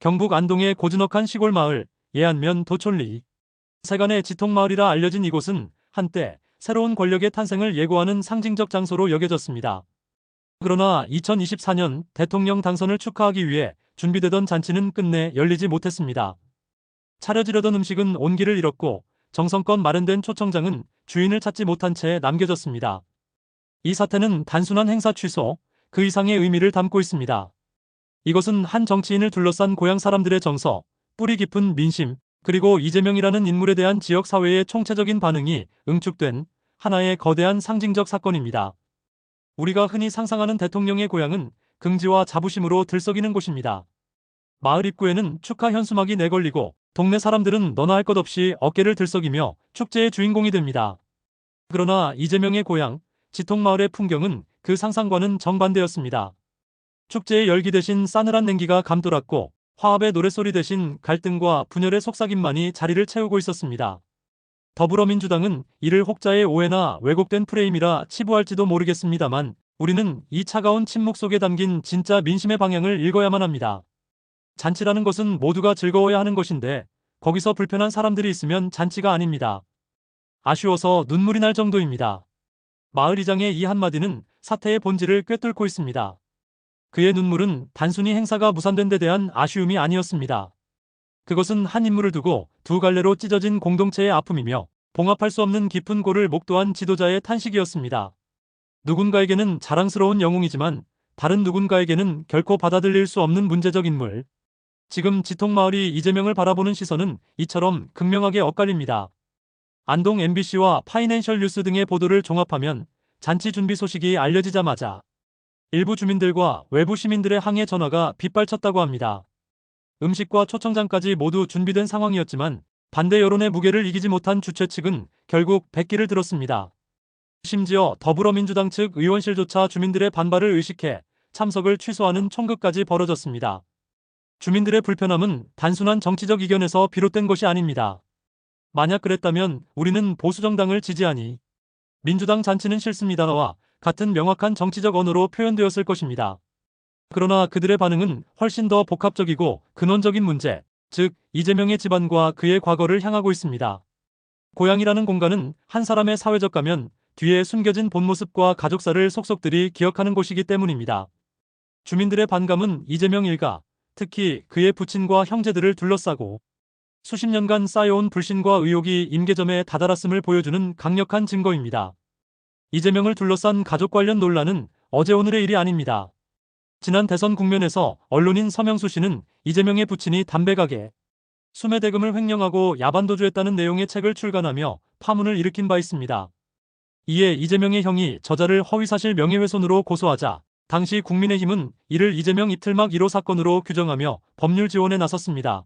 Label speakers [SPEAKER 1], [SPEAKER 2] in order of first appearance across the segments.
[SPEAKER 1] 경북 안동의 고즈넉한 시골 마을 예안면 도촌리. 세간의 지통마을이라 알려진 이곳은 한때 새로운 권력의 탄생을 예고하는 상징적 장소로 여겨졌습니다. 그러나 2024년 대통령 당선을 축하하기 위해 준비되던 잔치는 끝내 열리지 못했습니다. 차려지려던 음식은 온기를 잃었고 정성껏 마련된 초청장은 주인을 찾지 못한 채 남겨졌습니다. 이 사태는 단순한 행사 취소, 그 이상의 의미를 담고 있습니다. 이것은 한 정치인을 둘러싼 고향 사람들의 정서, 뿌리 깊은 민심, 그리고 이재명이라는 인물에 대한 지역 사회의 총체적인 반응이 응축된 하나의 거대한 상징적 사건입니다. 우리가 흔히 상상하는 대통령의 고향은 긍지와 자부심으로 들썩이는 곳입니다. 마을 입구에는 축하 현수막이 내걸리고 동네 사람들은 너나 할 것 없이 어깨를 들썩이며 축제의 주인공이 됩니다. 그러나 이재명의 고향, 지통마을의 풍경은 그 상상과는 정반대였습니다. 축제의 열기 대신 싸늘한 냉기가 감돌았고 화합의 노랫소리 대신 갈등과 분열의 속삭임만이 자리를 채우고 있었습니다. 더불어민주당은 이를 혹자의 오해나 왜곡된 프레임이라 치부할지도 모르겠습니다만 우리는 이 차가운 침묵 속에 담긴 진짜 민심의 방향을 읽어야만 합니다. 잔치라는 것은 모두가 즐거워야 하는 것인데 거기서 불편한 사람들이 있으면 잔치가 아닙니다. 아쉬워서 눈물이 날 정도입니다. 마을 이장의 이 한마디는 사태의 본질을 꿰뚫고 있습니다. 그의 눈물은 단순히 행사가 무산된 데 대한 아쉬움이 아니었습니다. 그것은 한 인물을 두고 두 갈래로 찢어진 공동체의 아픔이며 봉합할 수 없는 깊은 골을 목도한 지도자의 탄식이었습니다. 누군가에게는 자랑스러운 영웅이지만 다른 누군가에게는 결코 받아들일 수 없는 문제적 인물. 지금 지통마을이 이재명을 바라보는 시선은 이처럼 극명하게 엇갈립니다. 안동 MBC와 파이낸셜 뉴스 등의 보도를 종합하면 잔치 준비 소식이 알려지자마자 일부 주민들과 외부 시민들의 항해 전화가 빗발쳤다고 합니다. 음식과 초청장까지 모두 준비된 상황이었지만 반대 여론의 무게를 이기지 못한 주최 측은 결국 백기를 들었습니다. 심지어 더불어민주당 측 의원실조차 주민들의 반발을 의식해 참석을 취소하는 총극까지 벌어졌습니다. 주민들의 불편함은 단순한 정치적 이견에서 비롯된 것이 아닙니다. 만약 그랬다면 우리는 보수정당을 지지하니 민주당 잔치는 싫습니다와 같은 명확한 정치적 언어로 표현되었을 것입니다. 그러나 그들의 반응은 훨씬 더 복합적이고 근원적인 문제, 즉 이재명의 집안과 그의 과거를 향하고 있습니다. 고향이라는 공간은 한 사람의 사회적 가면 뒤에 숨겨진 본 모습과 가족사를 속속들이 기억하는 곳이기 때문입니다. 주민들의 반감은 이재명 일가, 특히 그의 부친과 형제들을 둘러싸고 수십 년간 쌓여온 불신과 의혹이 임계점에 다다랐음을 보여주는 강력한 증거입니다. 이재명을 둘러싼 가족 관련 논란은 어제 오늘의 일이 아닙니다. 지난 대선 국면에서 언론인 서명수 씨는 이재명의 부친이 담배가게, 수매 대금을 횡령하고 야반도주했다는 내용의 책을 출간하며 파문을 일으킨 바 있습니다. 이에 이재명의 형이 저자를 허위사실 명예훼손으로 고소하자 당시 국민의힘은 이를 이재명 이틀막 1호 사건으로 규정하며 법률 지원에 나섰습니다.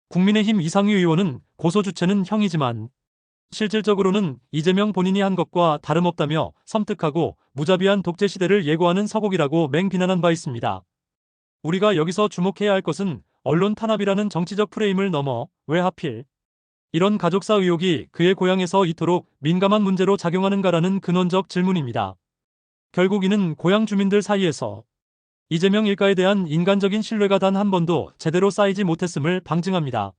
[SPEAKER 1] 국민의힘 이상유 의원은 고소 주체는 형이지만 실질적으로는 이재명 본인이 한 것과 다름없다며 섬뜩하고 무자비한 독재 시대를 예고하는 서곡이라고 맹비난한 바 있습니다. 우리가 여기서 주목해야 할 것은 언론 탄압이라는 정치적 프레임을 넘어 왜 하필 이런 가족사 의혹이 그의 고향에서 이토록 민감한 문제로 작용하는가라는 근원적 질문입니다. 결국 이는 고향 주민들 사이에서 이재명 일가에 대한 인간적인 신뢰가 단 한 번도 제대로 쌓이지 못했음을 방증합니다.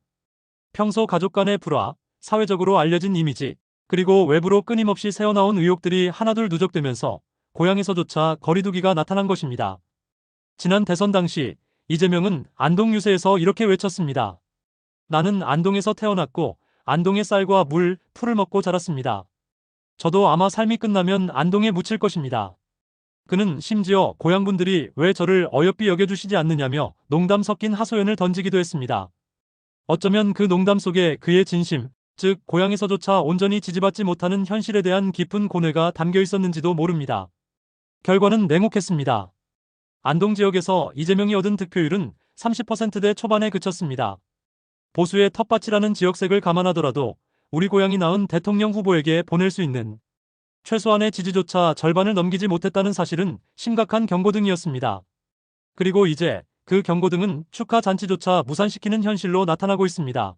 [SPEAKER 1] 평소 가족 간의 불화, 사회적으로 알려진 이미지, 그리고 외부로 끊임없이 새어나온 의혹들이 하나둘 누적되면서 고향에서조차 거리두기가 나타난 것입니다. 지난 대선 당시 이재명은 안동 유세에서 이렇게 외쳤습니다. 나는 안동에서 태어났고 안동의 쌀과 물, 풀을 먹고 자랐습니다. 저도 아마 삶이 끝나면 안동에 묻힐 것입니다. 그는 심지어 고향분들이 왜 저를 어여삐 여겨주시지 않느냐며 농담 섞인 하소연을 던지기도 했습니다. 어쩌면 그 농담 속에 그의 진심, 즉 고향에서조차 온전히 지지받지 못하는 현실에 대한 깊은 고뇌가 담겨 있었는지도 모릅니다. 결과는 냉혹했습니다. 안동 지역에서 이재명이 얻은 득표율은 30%대 초반에 그쳤습니다. 보수의 텃밭이라는 지역색을 감안하더라도 우리 고향이 낳은 대통령 후보에게 보낼 수 있는 최소한의 지지조차 절반을 넘기지 못했다는 사실은 심각한 경고등이었습니다. 그리고 이제 그 경고등은 축하 잔치조차 무산시키는 현실로 나타나고 있습니다.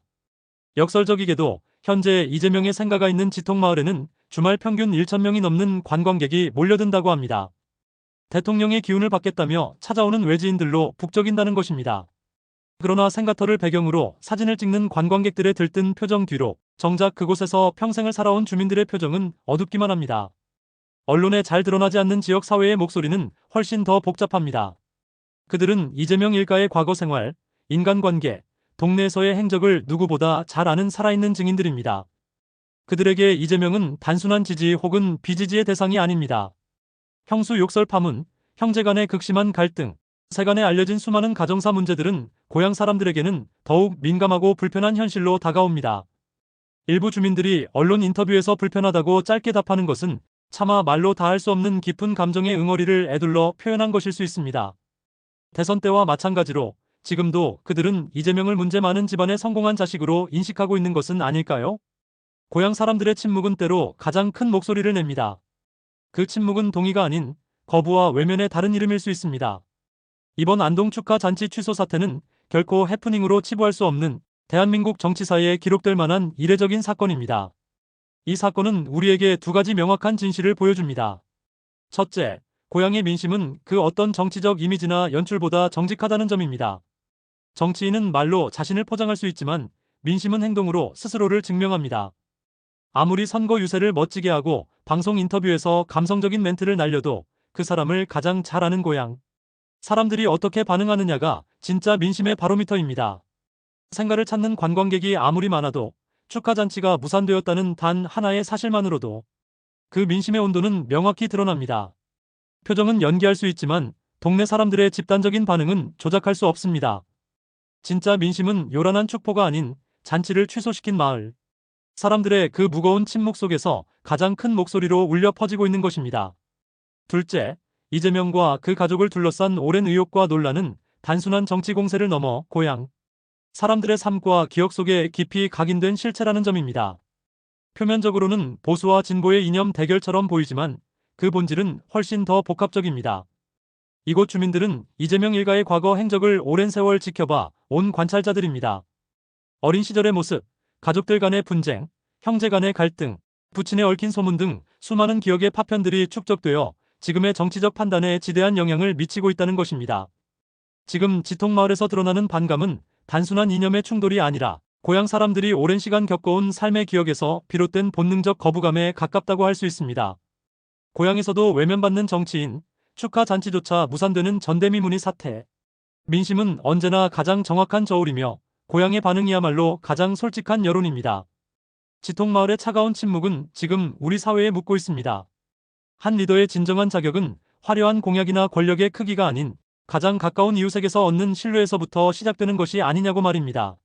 [SPEAKER 1] 역설적이게도 현재 이재명의 생가가 있는 지통마을에는 주말 평균 1,000명이 넘는 관광객이 몰려든다고 합니다. 대통령의 기운을 받겠다며 찾아오는 외지인들로 북적인다는 것입니다. 그러나 생가터를 배경으로 사진을 찍는 관광객들의 들뜬 표정 뒤로 정작 그곳에서 평생을 살아온 주민들의 표정은 어둡기만 합니다. 언론에 잘 드러나지 않는 지역 사회의 목소리는 훨씬 더 복잡합니다. 그들은 이재명 일가의 과거 생활, 인간관계, 동네에서의 행적을 누구보다 잘 아는 살아있는 증인들입니다. 그들에게 이재명은 단순한 지지 혹은 비지지의 대상이 아닙니다. 형수 욕설 파문, 형제 간의 극심한 갈등, 세간에 알려진 수많은 가정사 문제들은 고향 사람들에게는 더욱 민감하고 불편한 현실로 다가옵니다. 일부 주민들이 언론 인터뷰에서 불편하다고 짧게 답하는 것은 차마 말로 다 할 수 없는 깊은 감정의 응어리를 에둘러 표현한 것일 수 있습니다. 대선 때와 마찬가지로 지금도 그들은 이재명을 문제 많은 집안의 성공한 자식으로 인식하고 있는 것은 아닐까요? 고향 사람들의 침묵은 때로 가장 큰 목소리를 냅니다. 그 침묵은 동의가 아닌 거부와 외면의 다른 이름일 수 있습니다. 이번 안동 축하 잔치 취소 사태는 결코 해프닝으로 치부할 수 없는 대한민국 정치사에 기록될 만한 이례적인 사건입니다. 이 사건은 우리에게 두 가지 명확한 진실을 보여줍니다. 첫째, 고향의 민심은 그 어떤 정치적 이미지나 연출보다 정직하다는 점입니다. 정치인은 말로 자신을 포장할 수 있지만 민심은 행동으로 스스로를 증명합니다. 아무리 선거 유세를 멋지게 하고 방송 인터뷰에서 감성적인 멘트를 날려도 그 사람을 가장 잘 아는 고향, 사람들이 어떻게 반응하느냐가 진짜 민심의 바로미터입니다. 생가를 찾는 관광객이 아무리 많아도 축하잔치가 무산되었다는 단 하나의 사실만으로도 그 민심의 온도는 명확히 드러납니다. 표정은 연기할 수 있지만 동네 사람들의 집단적인 반응은 조작할 수 없습니다. 진짜 민심은 요란한 축포가 아닌 잔치를 취소시킨 마을, 사람들의 그 무거운 침묵 속에서 가장 큰 목소리로 울려 퍼지고 있는 것입니다. 둘째, 이재명과 그 가족을 둘러싼 오랜 의혹과 논란은 단순한 정치 공세를 넘어 고향, 사람들의 삶과 기억 속에 깊이 각인된 실체라는 점입니다. 표면적으로는 보수와 진보의 이념 대결처럼 보이지만 그 본질은 훨씬 더 복합적입니다. 이곳 주민들은 이재명 일가의 과거 행적을 오랜 세월 지켜봐 온 관찰자들입니다. 어린 시절의 모습, 가족들 간의 분쟁, 형제 간의 갈등, 부친에 얽힌 소문 등 수많은 기억의 파편들이 축적되어 지금의 정치적 판단에 지대한 영향을 미치고 있다는 것입니다. 지금 지통마을에서 드러나는 반감은 단순한 이념의 충돌이 아니라 고향 사람들이 오랜 시간 겪어온 삶의 기억에서 비롯된 본능적 거부감에 가깝다고 할 수 있습니다. 고향에서도 외면받는 정치인, 축하 잔치조차 무산되는 전대미문의 사태. 민심은 언제나 가장 정확한 저울이며 고향의 반응이야말로 가장 솔직한 여론입니다. 지통마을의 차가운 침묵은 지금 우리 사회에 묻고 있습니다. 한 리더의 진정한 자격은 화려한 공약이나 권력의 크기가 아닌 가장 가까운 이웃에게서 얻는 신뢰에서부터 시작되는 것이 아니냐고 말입니다.